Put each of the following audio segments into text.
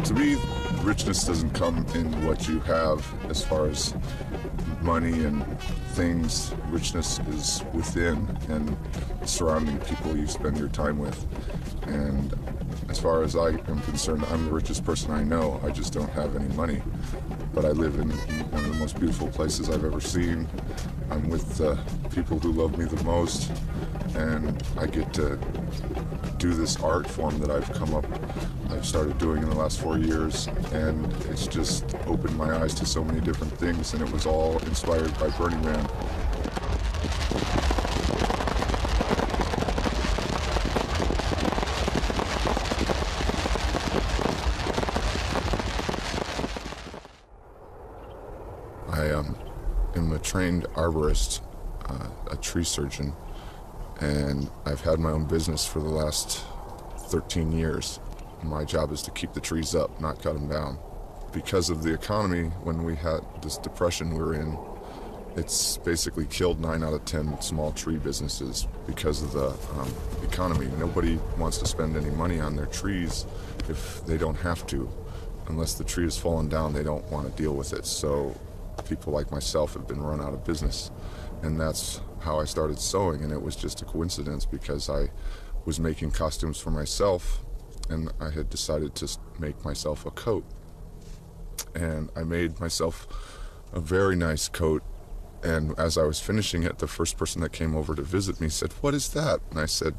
To me, richness doesn't come in what you have as far as money and things. Richness is within and surrounding people you spend your time with. And as far as I am concerned, I'm the richest person I know. I just don't have any money. But I live in one of the most beautiful places I've ever seen. I'm with the people who love me the most. And I get to do this art form that I've started doing in the last 4 years, and it's just opened my eyes to so many different things, and it was all inspired by Burning Man. I am a trained arborist, a tree surgeon, and I've had my own business for the last 13 years. My job is to keep the trees up, not cut them down. Because of the economy, when we had this depression we're in, it's basically killed 9 out of 10 small tree businesses because of the economy. Nobody wants to spend any money on their trees if they don't have to. Unless the tree has fallen down, they don't want to deal with it. So people like myself have been run out of business. And that's how I started sewing, and it was just a coincidence because I was making costumes for myself, and I had decided to make myself a coat. And I made myself a very nice coat, and as I was finishing it, the first person that came over to visit me said, "What is that?" And I said,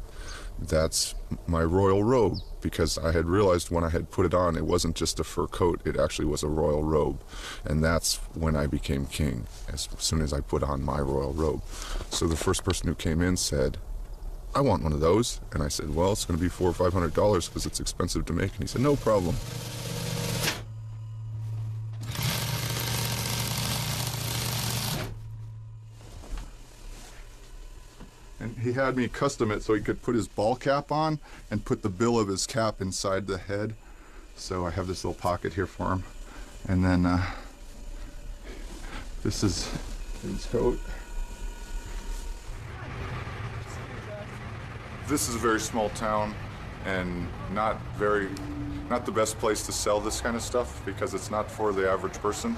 "That's my royal robe," because I had realized when I had put it on, it wasn't just a fur coat, it actually was a royal robe. And that's when I became king, as soon as I put on my royal robe. So the first person who came in said, "I want one of those." And I said, "Well, it's going to be $400 or $500 because it's expensive to make." And he said, "No problem." And he had me custom it so he could put his ball cap on and put the bill of his cap inside the head. So I have this little pocket here for him. And then this is his coat. This is a very small town and not the best place to sell this kind of stuff because it's not for the average person.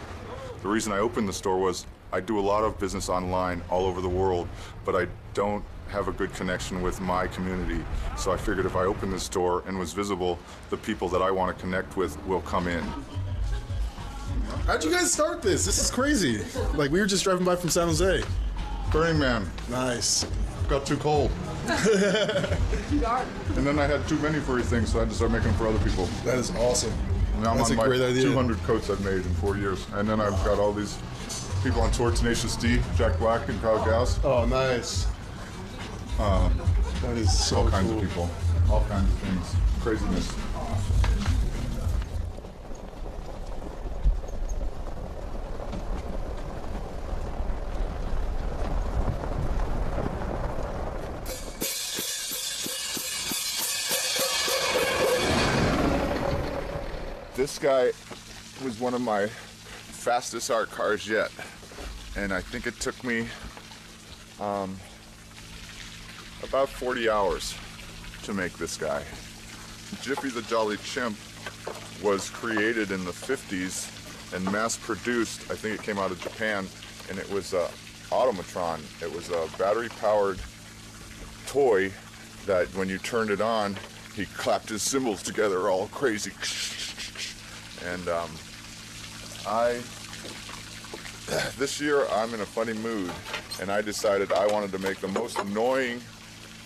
The reason I opened the store was I do a lot of business online all over the world, but I don't have a good connection with my community. So I figured if I opened this store and was visible, the people that I want to connect with will come in. How'd you guys start this? This is crazy. Like, we were just driving by from San Jose. Burning Man. Nice. Got too cold. And then I had too many furry things, so I had to start making them for other people. That is awesome. Now I'm That's on a my great idea. 200 coats I've made in 4 years. And then I've got all these people on tour, Tenacious D, Jack Black, and Kyle Gass. Oh, nice. That is so all kinds cool. of people, all kinds of things, craziness. This guy was one of my fastest art cars yet, and I think it took me about 40 hours to make this guy. Jiffy the Jolly Chimp was created in the 50s and mass-produced. I think it came out of Japan, and it was a automatron. It was a battery-powered toy that when you turned it on, he clapped his cymbals together all crazy. And this year I'm in a funny mood, and I decided I wanted to make the most annoying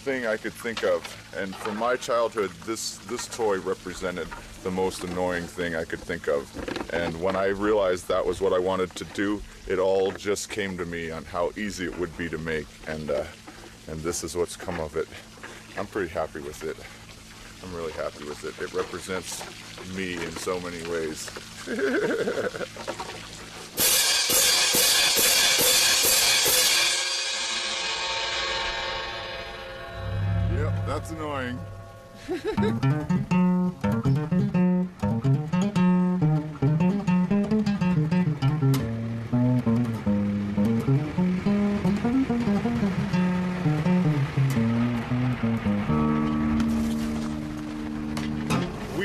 thing I could think of. And from my childhood, this toy represented the most annoying thing I could think of. And when I realized that was what I wanted to do, it all just came to me on how easy it would be to make. And this is what's come of it. I'm pretty happy with it. I'm really happy with it. It represents me in so many ways. Yep, that's annoying.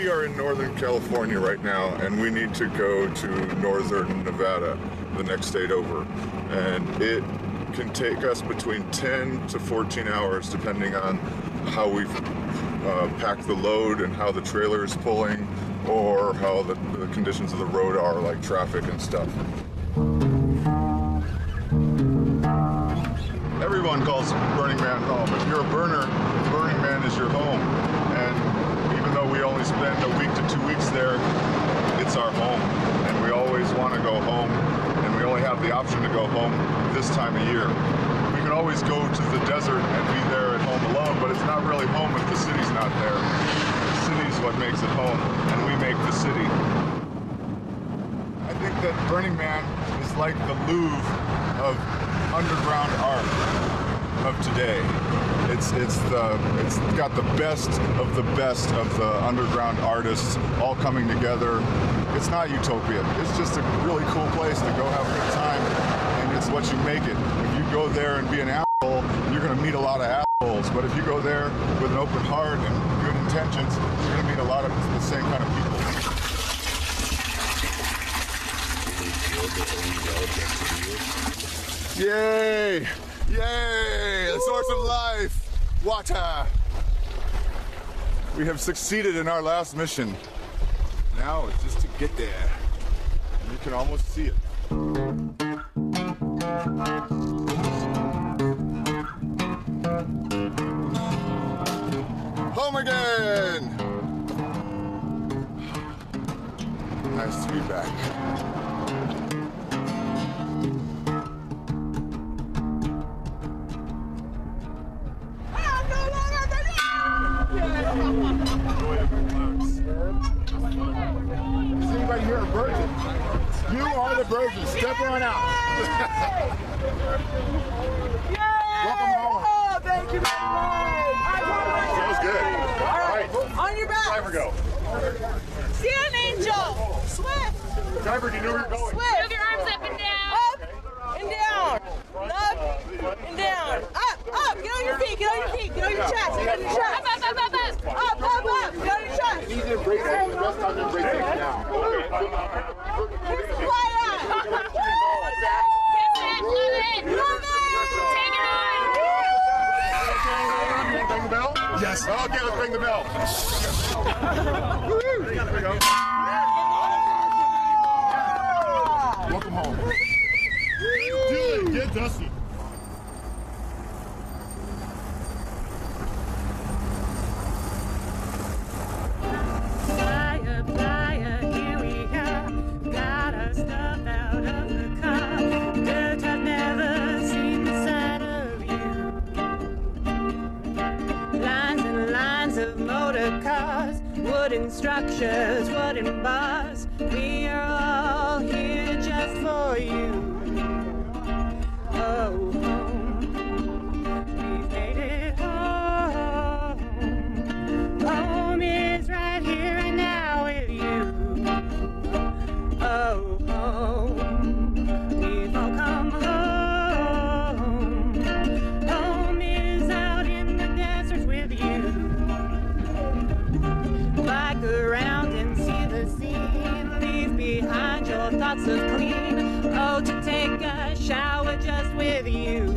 We are in Northern California right now, and we need to go to Northern Nevada, the next state over. And it can take us between 10 to 14 hours, depending on how we've packed the load and how the trailer is pulling, or how the conditions of the road are, like traffic and stuff. Everyone calls Burning Man home. If you're a burner, Burning Man is your home. And even though we only spend a week to 2 weeks there, it's our home. And we always want to go home, and we only have the option to go home this time of year. We can always go to the desert and be there at home alone, but it's not really home if the city's not there. The city's what makes it home, and we make the city. I think that Burning Man is like the Louvre of underground art of today. It's got the best of the underground artists all coming together. It's not utopia. It's just a really cool place to go have a good time, and it's what you make it. If you go there and be an asshole, you're going to meet a lot of assholes. But if you go there with an open heart and good intentions, you're going to meet a lot of the same kind of people. Yay! Yay! The source of life! Water! We have succeeded in our last mission. Now it's just to get there. And you can almost see it. Home again! Nice to be back. Is anybody here a virgin? You are the virgin. Step on out. Welcome home. Oh, thank you very much. That was good. All right. On your back. Driver, go. See an angel. Swift. Driver, do you know where you're going? Swift. Move your arms up and down. Up and down. Up and down. Up. Get on your feet. Get on your feet. Get on your chest. Get on your chest. Up. Up. Get on your chest. You need to embrace it. The rest of them embrace it now. Here's the fly eye. Kiss it. Love it. Take it on. Ring the bell? Yes. Okay, let's ring the bell. There we go. Welcome home. Do it. Get dusty. Flyer, here we go. Got our stuff out of the car. Dirt, I've never seen the side of you. Lines and lines of motor cars, wooden structures, wooden bars. We are all here just for you. Oh, home. We've made it home. Home is right here and now with you. Oh, home. We've all come home. Home is out in the desert with you. Bike around and see the scene. Leave behind your thoughts of clean. Oh, to take a shower just with you.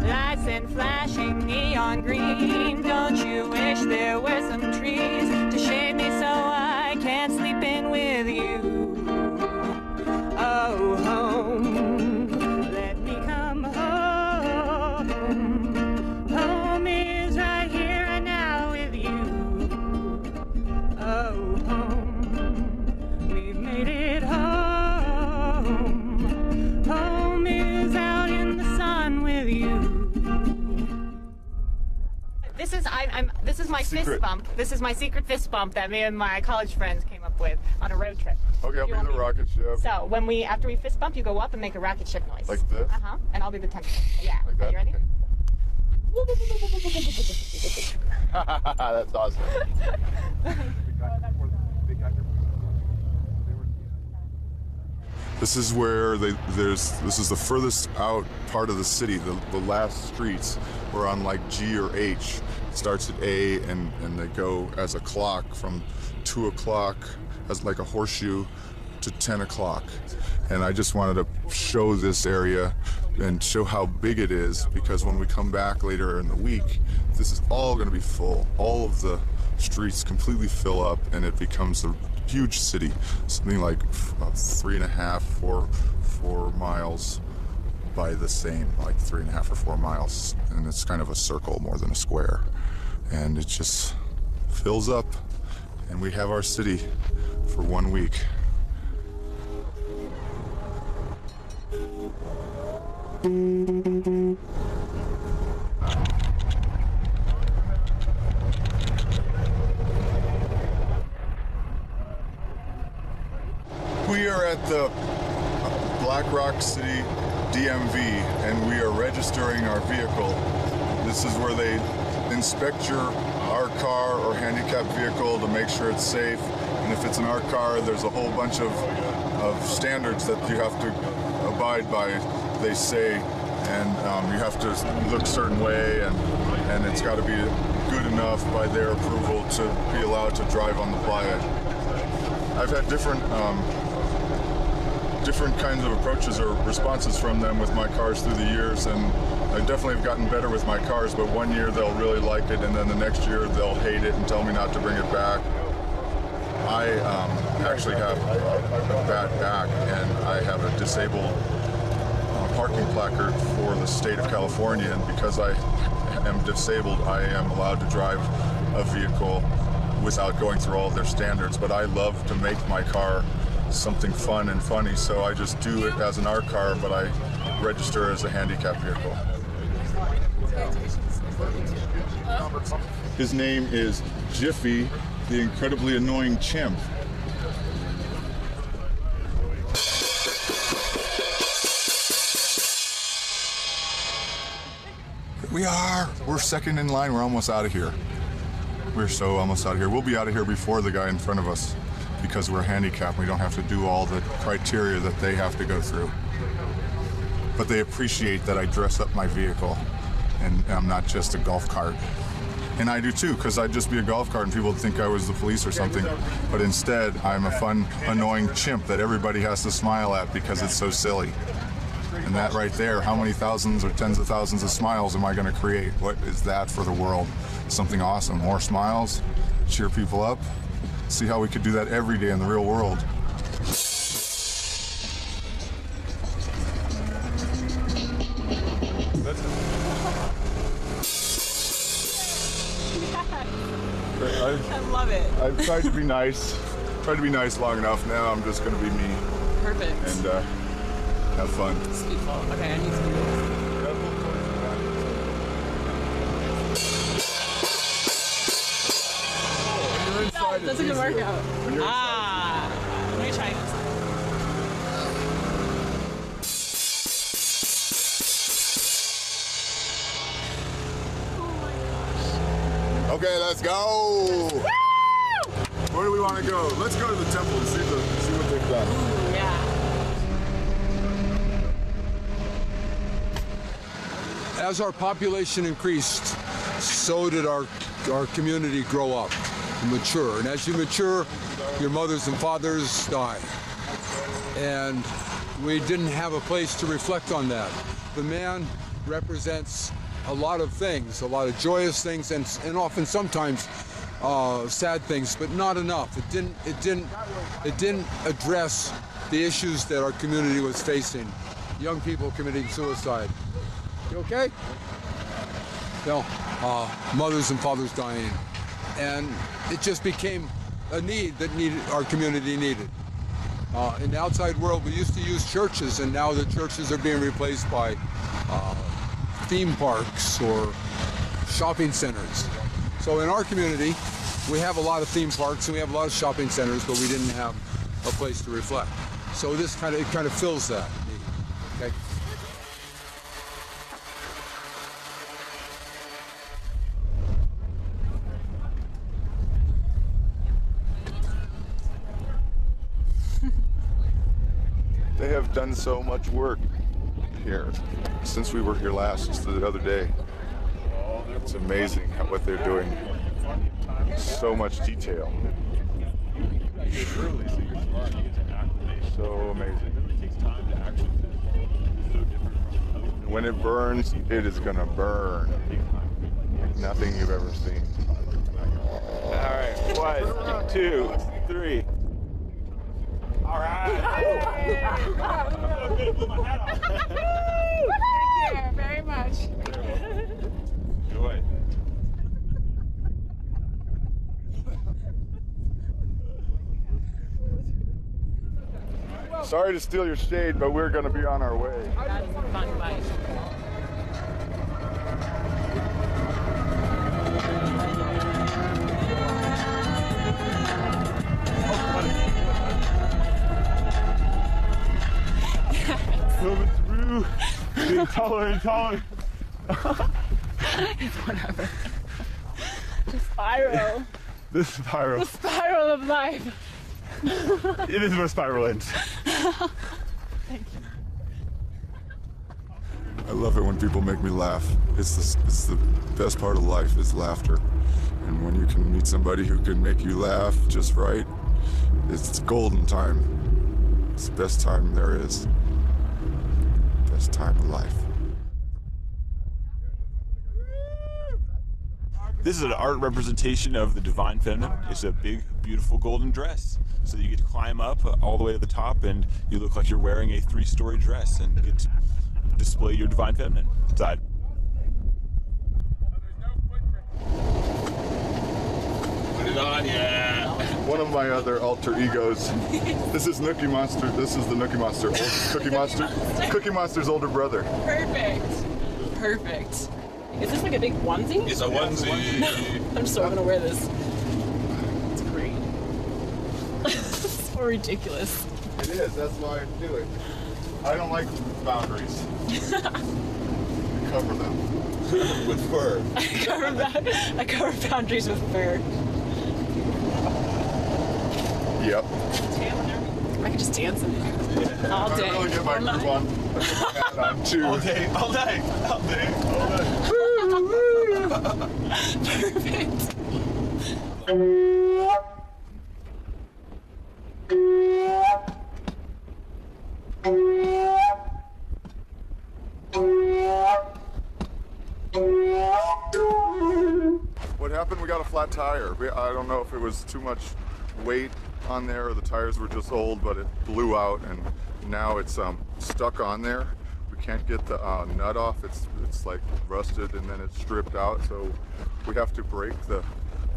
Lights and flashing neon green. Don't you wish there were some trees to shade me so I can't sleep in with you? Oh, home, let me come home. Home is right here and now with you. Oh, home, we've made it home. Home is out in the sun with you. This is my Secret. fist bump. This is my secret fist bump that me and my college friends came up with on a road trip. Okay, I'll You be want the me- rocket ship. So after we fist bump, you go up and make a rocket ship noise. Like this? And I'll be the tension. Yeah. Like Are that? you ready? Okay. That's awesome. This is where this is the furthest out part of the city, the last streets. We're on like G or H. starts at A and they go as a clock from 2 o'clock as like a horseshoe to 10 o'clock. And I just wanted to show this area and show how big it is, because when we come back later in the week, this is all going to be full. All of the streets completely fill up and it becomes a huge city, something like 3.5, 4 miles by the same, like 3.5 or 4 miles. And it's kind of a circle more than a square. And it just fills up and we have our city for 1 week. We are at the Black Rock City DMV and we are registering our vehicle. This is where they inspect our car or handicapped vehicle to make sure it's safe. And if it's in our car, there's a whole bunch of standards that you have to abide by, they say, and you have to look a certain way, and it's got to be good enough by their approval to be allowed to drive on the playa. I've had different kinds of approaches or responses from them with my cars through the years, and I definitely have gotten better with my cars, but one year they'll really like it, and then the next year they'll hate it and tell me not to bring it back. I actually have a bad back, and I have a disabled parking placard for the state of California, and because I am disabled, I am allowed to drive a vehicle without going through all of their standards. But I love to make my car something fun and funny, so I just do it as an art car, but I register as a handicapped vehicle. His name is Jiffy, the incredibly annoying chimp. We're second in line. We're almost out of here. We're so almost out of here. We'll be out of here before the guy in front of us because we're handicapped. We don't have to do all the criteria that they have to go through. But they appreciate that I dress up my vehicle and I'm not just a golf cart. And I do too, because I'd just be a golf cart and people would think I was the police or something. But instead, I'm a fun, annoying chimp that everybody has to smile at because it's so silly. And that right there, how many thousands or tens of thousands of smiles am I going to create? What is that for the world? Something awesome. More smiles, cheer people up. See how we could do that every day in the real world. I love it. I've tried to be nice. Tried to be nice long enough. Now I'm just going to be me. Perfect. And have fun. It's beautiful. Okay, I need to do this. No, that's a good workout. Let me try this. Okay, let's go. Woo! Where do we want to go? Let's go to the temple and see what they've done. Ooh, yeah. As our population increased, so did our community grow up and mature. And as you mature, your mothers and fathers die. And we didn't have a place to reflect on that. The man represents a lot of things, a lot of joyous things, and often sometimes sad things, but not enough. It didn't address the issues that our community was facing. Young people committing suicide. You okay? No, mothers and fathers dying, and it just became a need that our community needed. In the outside world, we used to use churches, and now the churches are being replaced by theme parks or shopping centers. So in our community, we have a lot of theme parks and we have a lot of shopping centers, but we didn't have a place to reflect. So this kind of fills that need. Okay. They have done so much work here since we were here last, just the other day. It's amazing what they're doing. So much detail. So amazing. When it burns, it is gonna burn like nothing you've ever seen. All right, 1, 2, 3. All right. Thank you very much. Enjoy. Sorry to steal your shade, but we're gonna be on our way. That was a fun bike. Moving through, getting taller and taller. Whatever. The spiral. The spiral. The spiral of life. It is where spiral ends. I love it when people make me laugh. It's the best part of life is laughter. And when you can meet somebody who can make you laugh just right, it's golden time. It's the best time there is. Best time of life. This is an art representation of the Divine Feminine. It's a big, beautiful golden dress. So you get to climb up all the way to the top, and you look like you're wearing a 3-story dress, and get to display your Divine Feminine side. Put it on, yeah. One of my other alter egos. This is Nookie Monster. This is the Nookie Monster. Cookie Monster. Cookie Monster's older brother. Perfect. Perfect. Is this like a big onesie? It's a onesie. I'm so gonna wear this. It's great. So ridiculous. It is. That's why I do it. I don't like boundaries. Cover them with fur. I cover boundaries with fur. Yep. I could just dance in it all day. I'm gonna get my group on. I'm too. All day, all day, all day, all day. Perfect. What happened? We got a flat tire. I don't know if it was too much weight on there or the tires were just old, but it blew out and now it's stuck on there. We can't get the nut off. It's like rusted and then it's stripped out, so we have to break the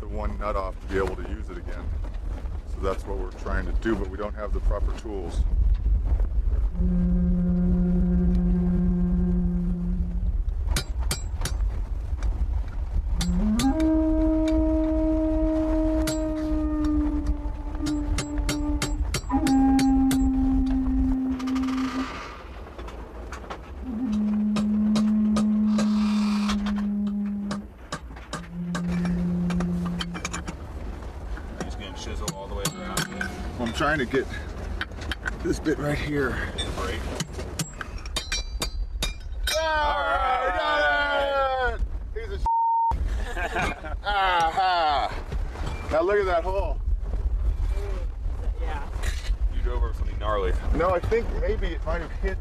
one nut off to be able to use it again. So that's what we're trying to do, but we don't have the proper tools. I'm trying to get this bit right here. Break. Ah, got it! He's a Aha! Now look at that hole. Yeah. You drove over something gnarly. No, I think maybe it might have hit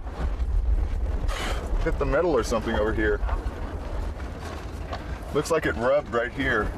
the metal or something over here. Looks like it rubbed right here.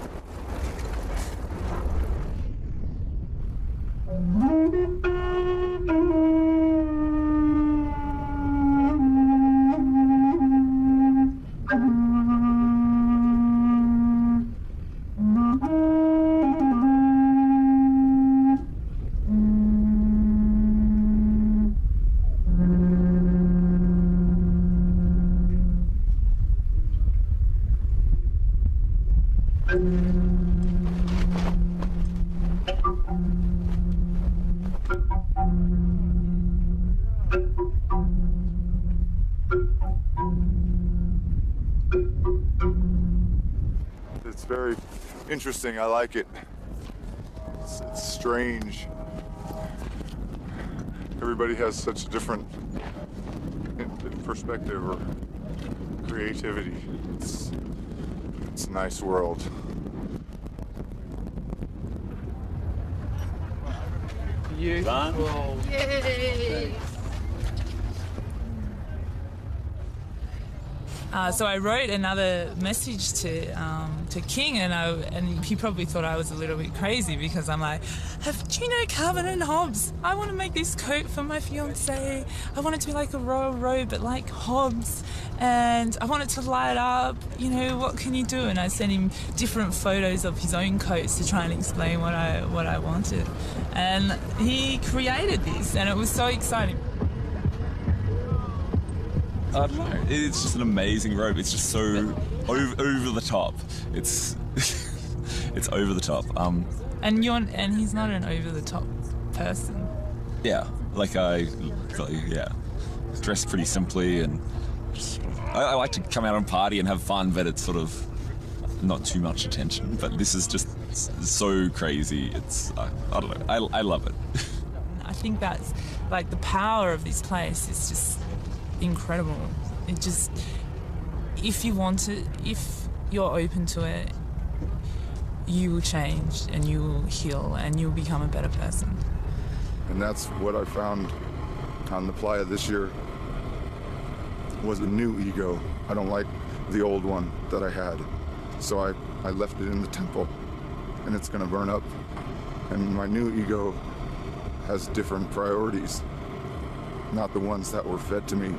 It's very interesting. I like it. It's strange. Everybody has such a different perspective or creativity. It's nice world. Beautiful. Yay! So I wrote another message to King, and he probably thought I was a little bit crazy because I'm like, do you know Calvin and Hobbes? I want to make this coat for my fiance. I want it to be like a royal robe, but like Hobbes, and I want it to light up. You know, what can you do? And I sent him different photos of his own coats to try and explain what I wanted, and he created this, and it was so exciting. I don't know. It's just an amazing robe. It's just so over the top. It's it's over the top. And he's not an over the top person. Yeah, like I dress pretty simply, and I like to come out and party and have fun, but it's sort of not too much attention. But this is just so crazy. It's I don't know. I love it. I think that's like the power of this place is just incredible. It just, if you want it, if you're open to it, you will change and you will heal and you'll become a better person. And that's what I found on the playa this year, was a new ego. I don't like the old one that I had. So I left it in the temple, and it's gonna burn up. And my new ego has different priorities, not the ones that were fed to me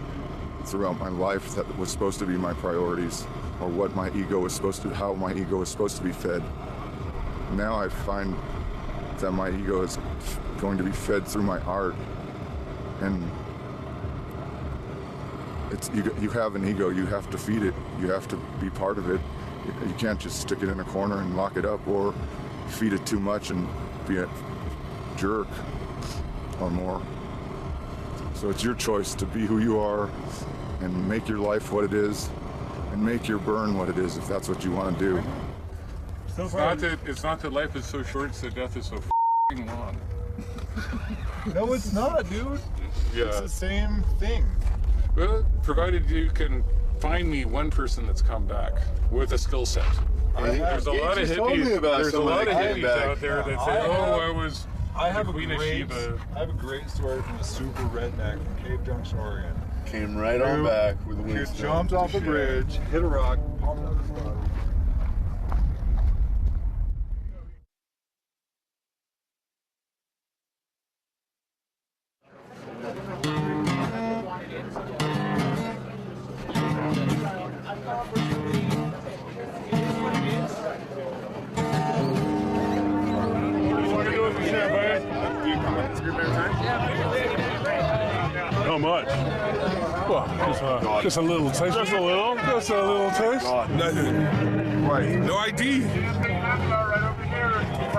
throughout my life that was supposed to be my priorities, or what my ego was supposed to, how my ego was supposed to be fed. Now I find that my ego is going to be fed through my art, and you have an ego, you have to feed it, you have to be part of it. You can't just stick it in a corner and lock it up, or feed it too much and be a jerk or more. So it's your choice to be who you are and make your life what it is, and make your burn what it is if that's what you want to do. It's not that life is so short, it's that death is so f***ing long. No, it's not, dude. Yeah. It's the same thing. Well, provided you can find me one person that's come back with a skill set. There's a lot of hippies. There's a lot of hippies out there that say, I have a great story from a super redneck from Cave Junction, Oregon. Came right on back with a Kid jumped off a bridge, hit a rock, popped out his body. How much? Well, just a little taste. Just a little? Just a little taste? Nothing. Right. No ID.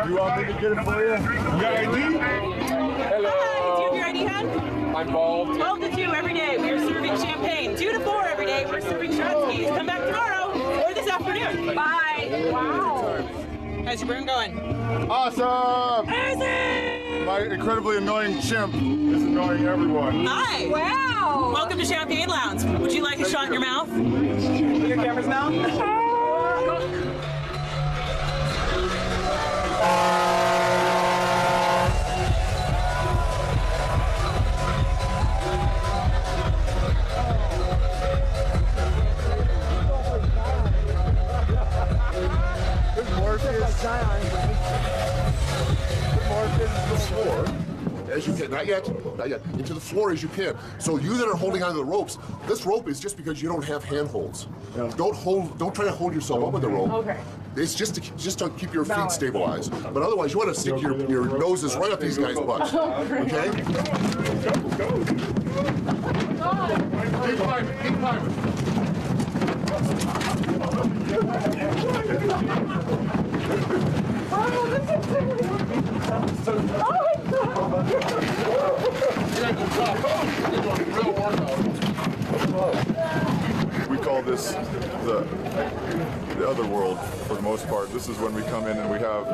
You want me to get it for you? You got ID? Hello. Do you have your ID hand? I'm bald. 12 to 2 every day. We are serving champagne. 2 to 4 every day. We're serving shot skis. Come back tomorrow or this afternoon. Bye. Wow. How's your burn going? Awesome! Amazing! My incredibly annoying chimp is annoying everyone. Hi. Wow. Welcome to Champagne Lounge. Would you like a shot in your mouth? Your camera's mouth? As you can, not yet, into the floor as you can. So you that are holding onto the ropes, this rope is just because you don't have handholds. Yeah. Don't try to hold yourself up with the rope. Okay. It's just to keep your feet stabilized. But otherwise, you want to stick your noses right up these guys' butts. Okay? Go. Keep climbing. We call this the other world for the most part. This is when we come in and we have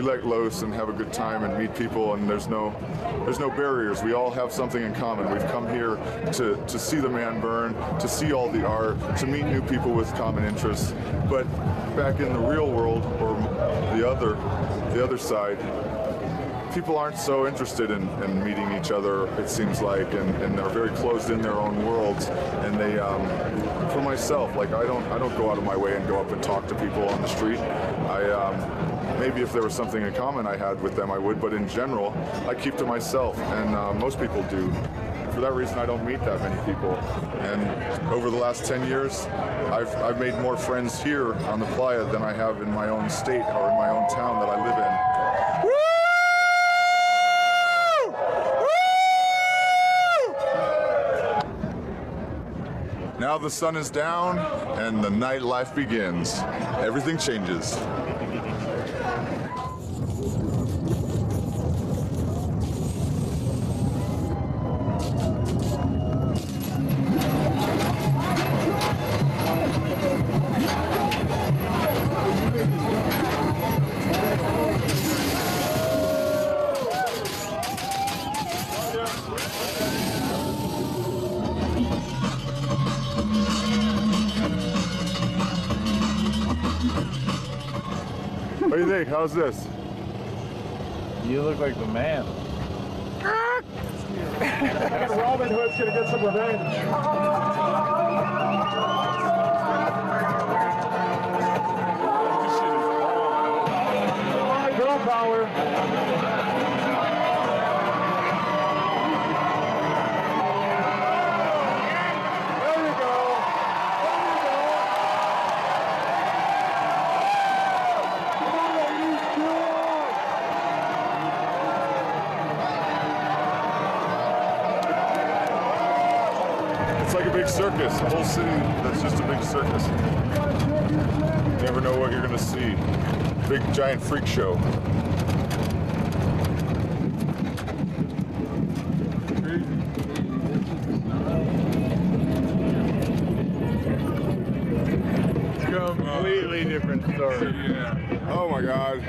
let loose and have a good time and meet people, and there's no barriers. We all have something in common. We've come here to see the man burn, to see all the art, to meet new people with common interests. But back in the real world, or the other side, people aren't so interested in meeting each other, it seems like, and they're very closed in their own worlds. And they, for myself, like I don't go out of my way and go up and talk to people on the street. Maybe if there was something in common I had with them, I would, but in general, I keep to myself, and most people do. For that reason, I don't meet that many people. And over the last 10 years, I've made more friends here on the playa than I have in my own state or in my own town that I live in. Now the sun is down and the nightlife begins. Everything changes. What do you think? How's this? You look like the man. Robin Hood's gonna get some revenge. Girl power. Like a big circus, a whole city that's just a big circus. You never know what you're gonna see. Big giant freak show. Completely different story. Yeah. Oh my God.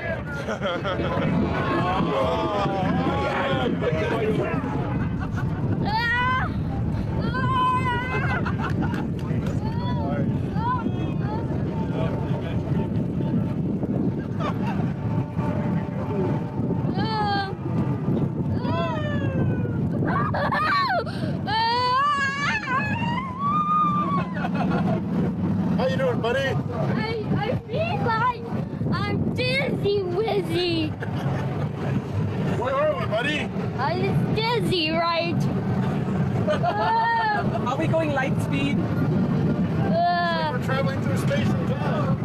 How you doing, buddy? I feel like I'm dizzy wizzy. Where are we, buddy? I'm dizzy, right? Are we going light speed? We're traveling through space and time.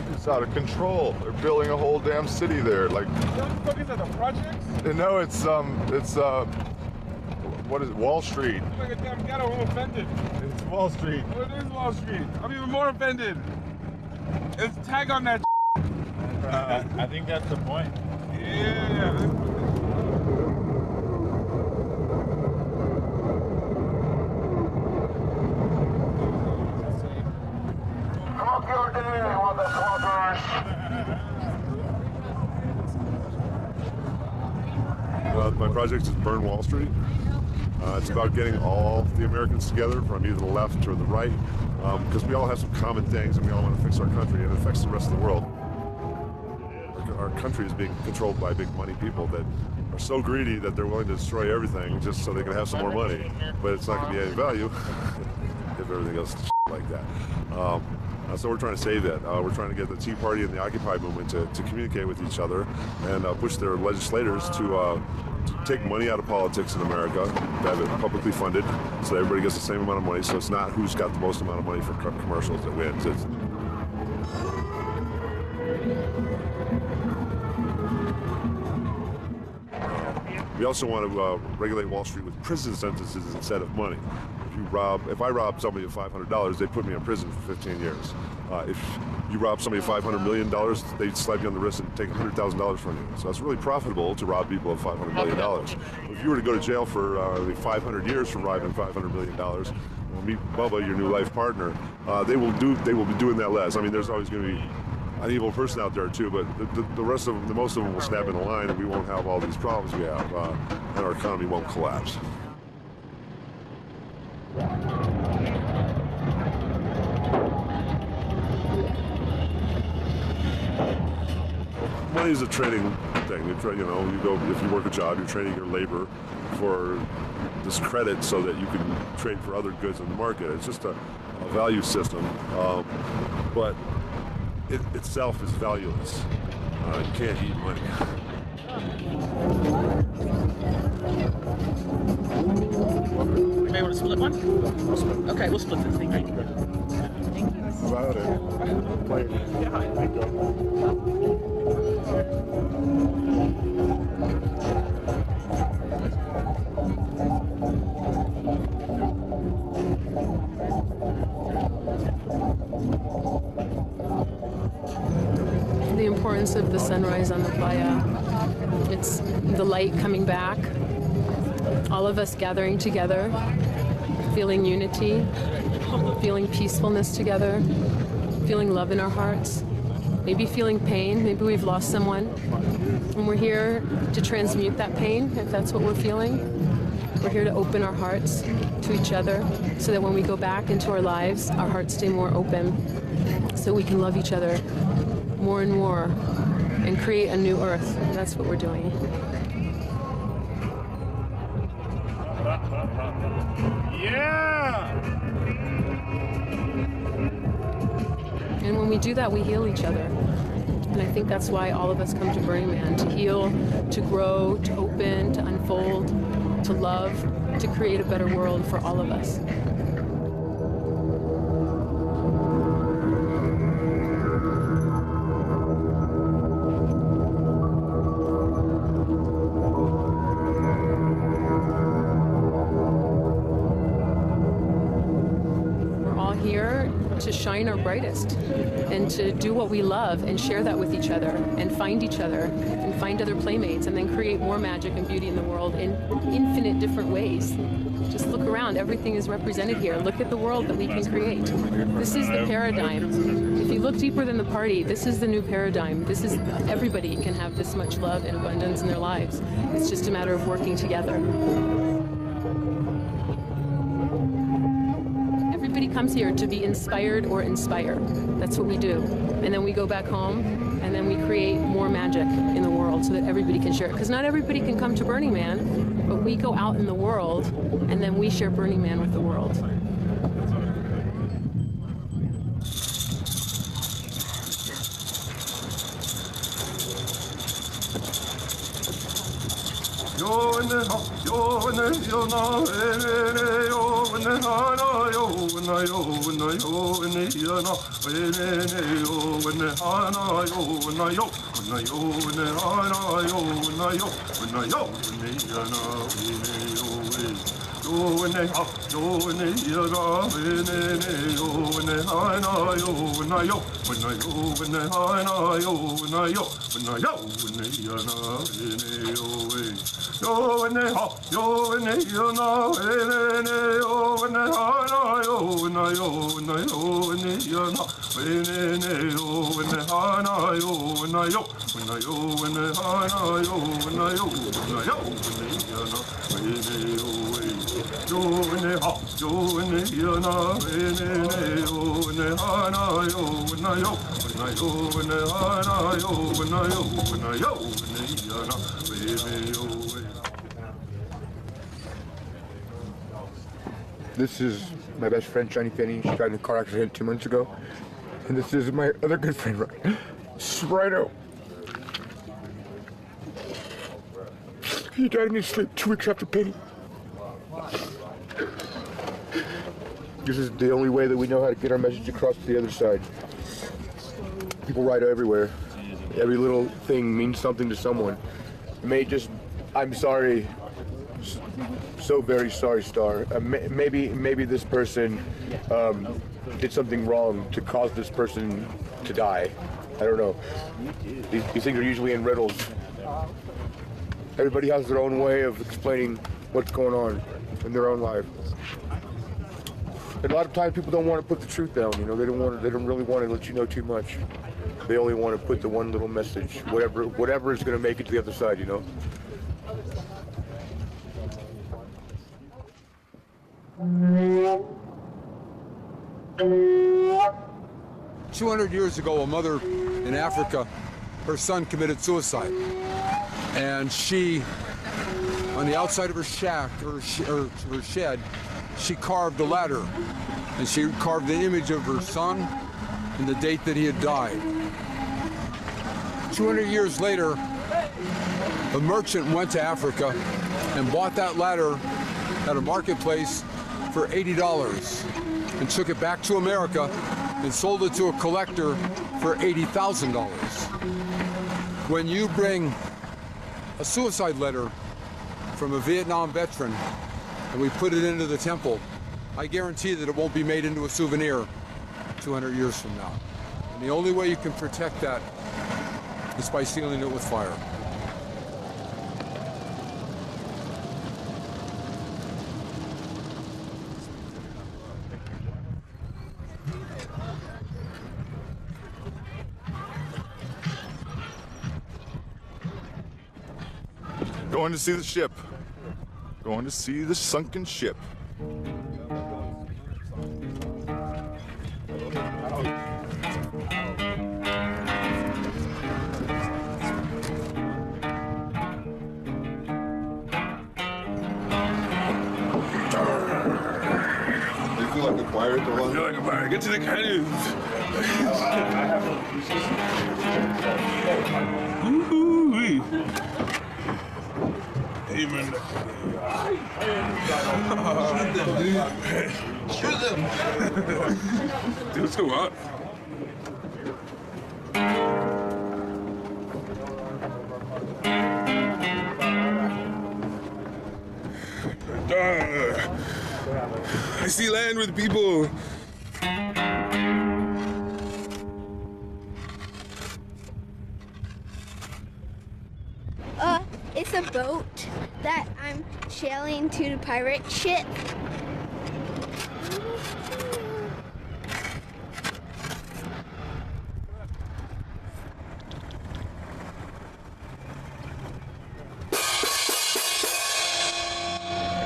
It's out of control. They're building a whole damn city there. Like, What is that, the projects? no, it's what is it? Wall Street. Like a damn ghetto, I'm offended. It's Wall Street. Oh, it is Wall Street. I'm even more offended. It's tag on that. I think that's the point. Yeah. My project is Burn Wall Street. It's about getting all the Americans together from either the left or the right, because we all have some common things and we all want to fix our country, and it affects the rest of the world. Our country is being controlled by big money people that are so greedy that they're willing to destroy everything just so they can have some more money. But it's not going to be any value if everything goes to like that. So we're trying to save that. We're trying to get the Tea Party and the Occupy movement to communicate with each other and push their legislators to take money out of politics in America, to have it publicly funded so that everybody gets the same amount of money. So it's not who's got the most amount of money for commercials that wins. We also want to regulate Wall Street with prison sentences instead of money. If I rob somebody of $500, they put me in prison for 15 years. If you rob somebody of $500 million, they slap you on the wrist and take $100,000 from you. So it's really profitable to rob people of $500 million. If you were to go to jail for 500 years for robbing $500 million, meet Bubba, your new life partner, they will be doing that less. I mean, there's always going to be an evil person out there too, but the rest of them, most of them will snap in the line, and we won't have all these problems we have, and our economy won't collapse. Money is a trading thing. You go, if you work a job, you're trading your labor for this credit so that you can trade for other goods in the market. It's just a value system, but it itself is valueless. You can't eat money. Anybody want to split one? Okay, we'll split this thing. Thank you. About it. The importance of the sunrise on the playa. It's the light coming back, all of us gathering together, feeling unity, feeling peacefulness together, feeling love in our hearts, maybe feeling pain, maybe we've lost someone, and we're here to transmute that pain, if that's what we're feeling. We're here to open our hearts to each other so that when we go back into our lives, our hearts stay more open, so we can love each other more and more and create a new earth. That's what we're doing. Yeah! And when we do that, we heal each other. And I think that's why all of us come to Burning Man, to heal, to grow, to open, to unfold, to love, to create a better world for all of us. To shine our brightest and to do what we love and share that with each other and find each other and find other playmates and then create more magic and beauty in the world in infinite different ways. Just look around, everything is represented here. Look at the world that we can create. This is the paradigm. If you look deeper than the party, this is the new paradigm. This is, everybody can have this much love and abundance in their lives. It's just a matter of working together. Everybody comes here to be inspired or inspire. That's what we do. And then we go back home and then we create more magic in the world so that everybody can share it. Because not everybody can come to Burning Man, but we go out in the world and then we share Burning Man with the world. This is my best friend, Shiny Penny. She got in a car accident 2 months ago. And this is my other good friend, Rhino. He died in his sleep 2 weeks after Penny. This is the only way that we know how to get our message across to the other side. People ride everywhere. Every little thing means something to someone. It may just I'm sorry. So very sorry, Star. Maybe this person did something wrong to cause this person to die. I don't know. These things are usually in riddles. Everybody has their own way of explaining what's going on in their own life. And a lot of times people don't want to put the truth down, you know, they don't really want to let you know too much. They only want to put the one little message, whatever is going to make it to the other side, you know. 200 years ago, a mother in Africa, her son committed suicide. And she, on the outside of her shack, or her shed, she carved a ladder. And she carved the image of her son and the date that he had died. 200 years later, a merchant went to Africa and bought that ladder at a marketplace for $80 and took it back to America and sold it to a collector for $80,000. When you bring a suicide letter from a Vietnam veteran and we put it into the temple, I guarantee that it won't be made into a souvenir 200 years from now. And the only way you can protect that is by sealing it with fire. Going to see the ship. Going to see the sunken ship. You feel like a pirate, the one? I feel like a pirate. Get to the canoes. Ooh-wee. Amen. Shoot them, dude. Dude, let's go up. I see land with people. It's a boat that I'm sailing to the pirate ship.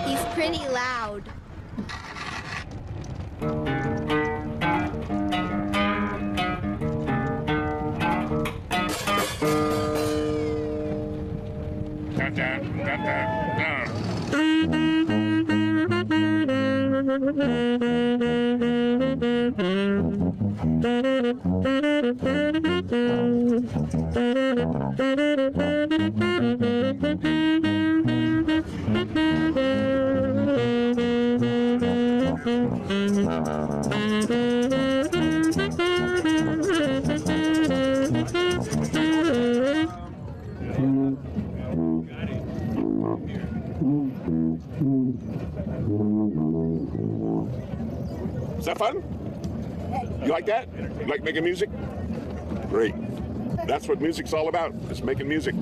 He's pretty loud. Is that fun? You like that? You like making music? Great. That's what music's all about, is making music.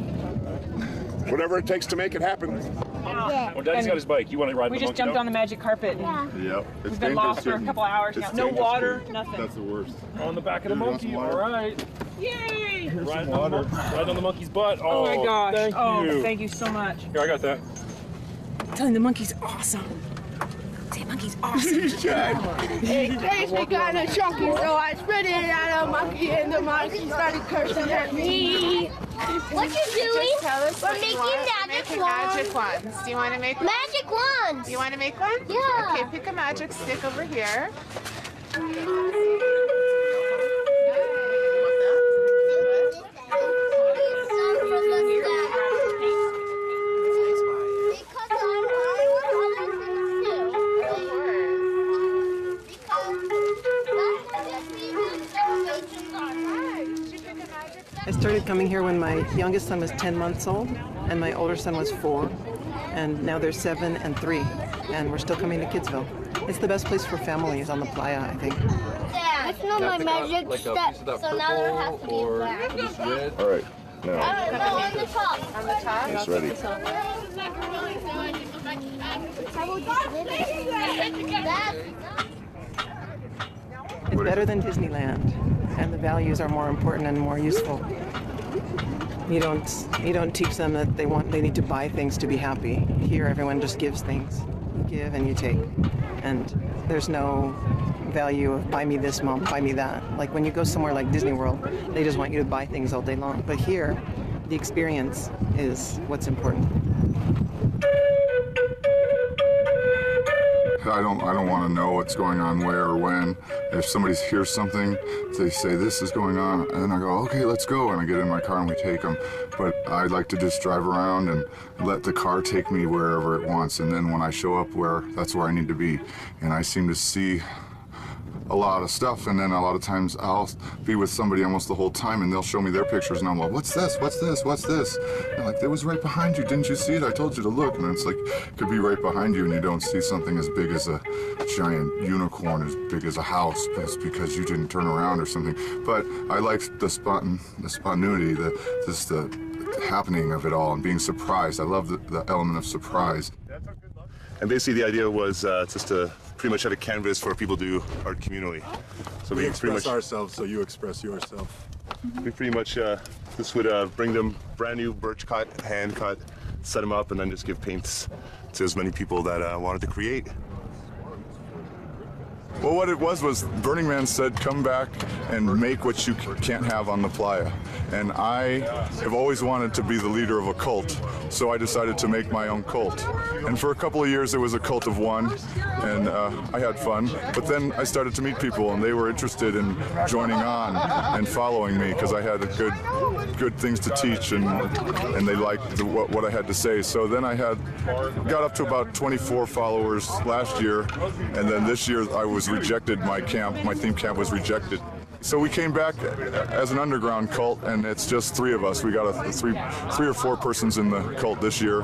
Whatever it takes to make it happen. Well, Daddy's got his bike. You want to ride the monkey? We just jumped on the magic carpet. Yep. We've been lost for a couple hours now. No water, nothing. That's the worst. On the back of the monkey. All right. Yay! Ride on the monkey's butt. Oh my gosh. Thank you. Thank you so much. Here, I got that. I'm telling the monkey's awesome. Say monkey's awesome. It tastes me kind of chunky, so I spit it at a monkey, and the monkey started cursing at me. What you doing? We're making magic wands. Magic wands. Do you want to make one? Magic wands. Do you want to make one? Yeah. Okay, pick a magic stick over here. I started coming here when my youngest son was 10 months old, and my older son was 4, and now they're 7 and 3, and we're still coming to Kidsville. It's the best place for families on the playa, I think. That's not my magic step, so now there has to be a black. All right, now. No, on the top. On the top? It's ready. It's better than Disneyland, and the values are more important and more useful. You don't teach them that they need to buy things to be happy. Here, everyone just gives things. You give and you take, and there's no value of buy me this, mom, buy me that. Like when you go somewhere like Disney World, they just want you to buy things all day long. But here, the experience is what's important. I don't want to know what's going on where or when. If somebody hears something, they say this is going on, and then I go, okay, let's go, and I get in my car and we take them. But I like to just drive around and let the car take me wherever it wants, and then when I show up that's where I need to be. And I seem to see a lot of stuff, and then a lot of times I'll be with somebody almost the whole time, and they'll show me their pictures, and I'm like, what's this, what's this, what's this? And like, it was right behind you, didn't you see it? I told you to look. And it's like, it could be right behind you, and you don't see something as big as a giant unicorn, as big as a house. It's because you didn't turn around or something. But I like the spontaneity, the happening of it all, and being surprised. I love the element of surprise. And basically the idea was just to pretty much have a canvas for people to do art communally. So we we express pretty much ourselves, so you express yourself. We pretty much this would bring them brand new birch cut, hand cut, set them up, and then just give paints to as many people that wanted to create. Well, what it was Burning Man said, come back and make what you can't have on the playa. And I have always wanted to be the leader of a cult, so I decided to make my own cult. And for a couple of years, it was a cult of one, and I had fun. But then I started to meet people, and they were interested in joining on and following me because I had good things to teach, and they liked what I had to say. So then I got up to about 24 followers last year, and then this year I was rejected. My theme camp was rejected. So we came back as an underground cult, and it's just 3 of us. We got three or 4 persons in the cult this year.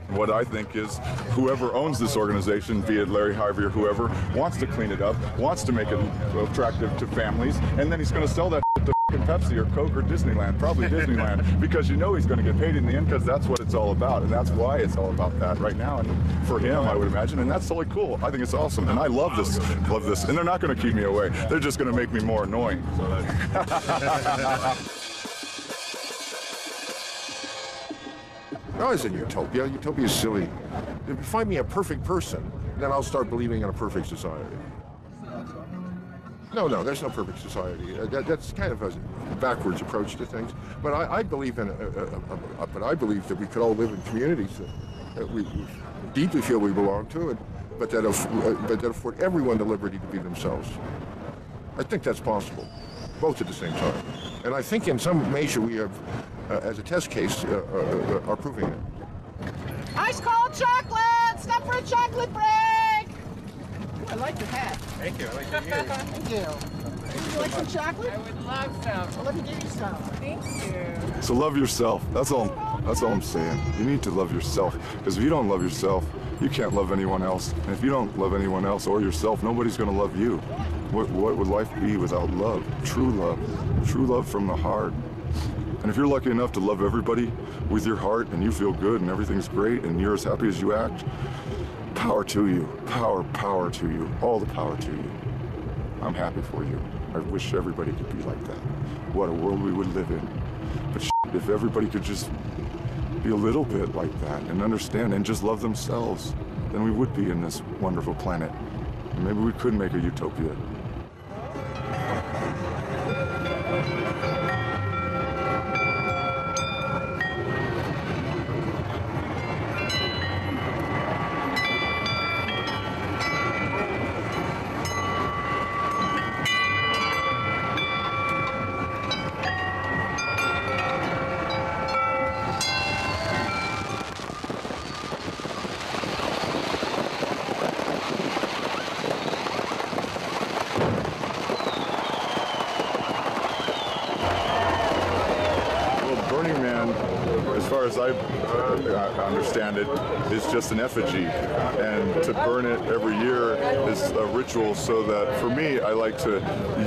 What I think is whoever owns this organization, be it Larry Harvey or whoever, wants to clean it up, wants to make it attractive to families, and then he's going to sell that to Pepsi or Coke or Disneyland, probably Disneyland, because you know he's going to get paid in the end, because that's what it's all about, and that's why it's all about that right now. And for him, I would imagine, and that's totally cool. I think it's awesome, and I love this, and they're not going to keep me away. They're just going to make me more annoying. No, it's a utopia. Utopia is silly. If you find me a perfect person, then I'll start believing in a perfect society. No, there's no perfect society. That's kind of a backwards approach to things. But I believe but I believe that we could all live in communities that we deeply feel we belong to, but that afford everyone the liberty to be themselves. I think that's possible, both at the same time. And I think in some measure we have, as a test case, are proving it. Ice cold chocolate! Stop for a chocolate break! I like your hat. Thank you. I like your ears. Thank you. Would you like some chocolate? I would love some. Well, let me give you some. Thank you. So love yourself. That's all I'm saying. You need to love yourself, because if you don't love yourself, you can't love anyone else. And if you don't love anyone else or yourself, nobody's going to love you. What would life be without love? True love from the heart. And if you're lucky enough to love everybody with your heart, and you feel good and everything's great and you're as happy as you act, power to you. Power to you. All the power to you. I'm happy for you. I wish everybody could be like that. What a world we would live in. But if everybody could just be a little bit like that and understand and just love themselves, then we would be in this wonderful planet. And maybe we could make a utopia. understand it, is just an effigy. And to burn it every year is a ritual, so that for me, I like to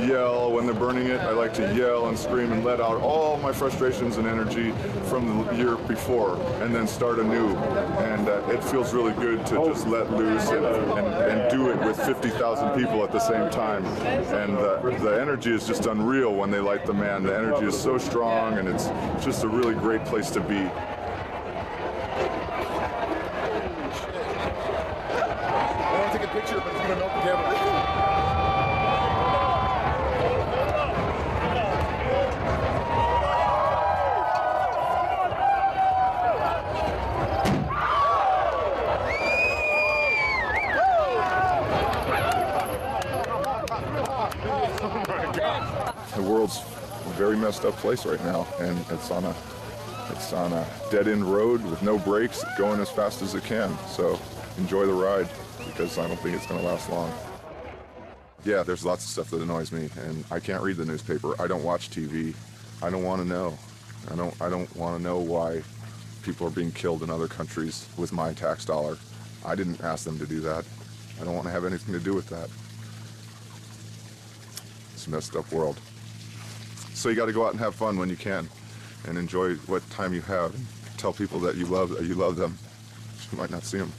yell when they're burning it. I like to yell and scream and let out all my frustrations and energy from the year before and then start anew. And it feels really good to just let loose and do it with 50,000 people at the same time. And the energy is just unreal when they light the man. The energy is so strong, and it's just a really great place to be. I want to take a picture, but it's going to melt the camera. The world's a very messed up place right now, and it's on a dead-end road with no brakes, going as fast as it can. So enjoy the ride, because I don't think it's going to last long. Yeah, there's lots of stuff that annoys me, and I can't read the newspaper. I don't watch TV. I don't want to know. I don't want to know why people are being killed in other countries with my tax dollar. I didn't ask them to do that. I don't want to have anything to do with that. It's a messed up world. So you got to go out and have fun when you can, and enjoy what time you have. And tell people that you love them. You might not see them.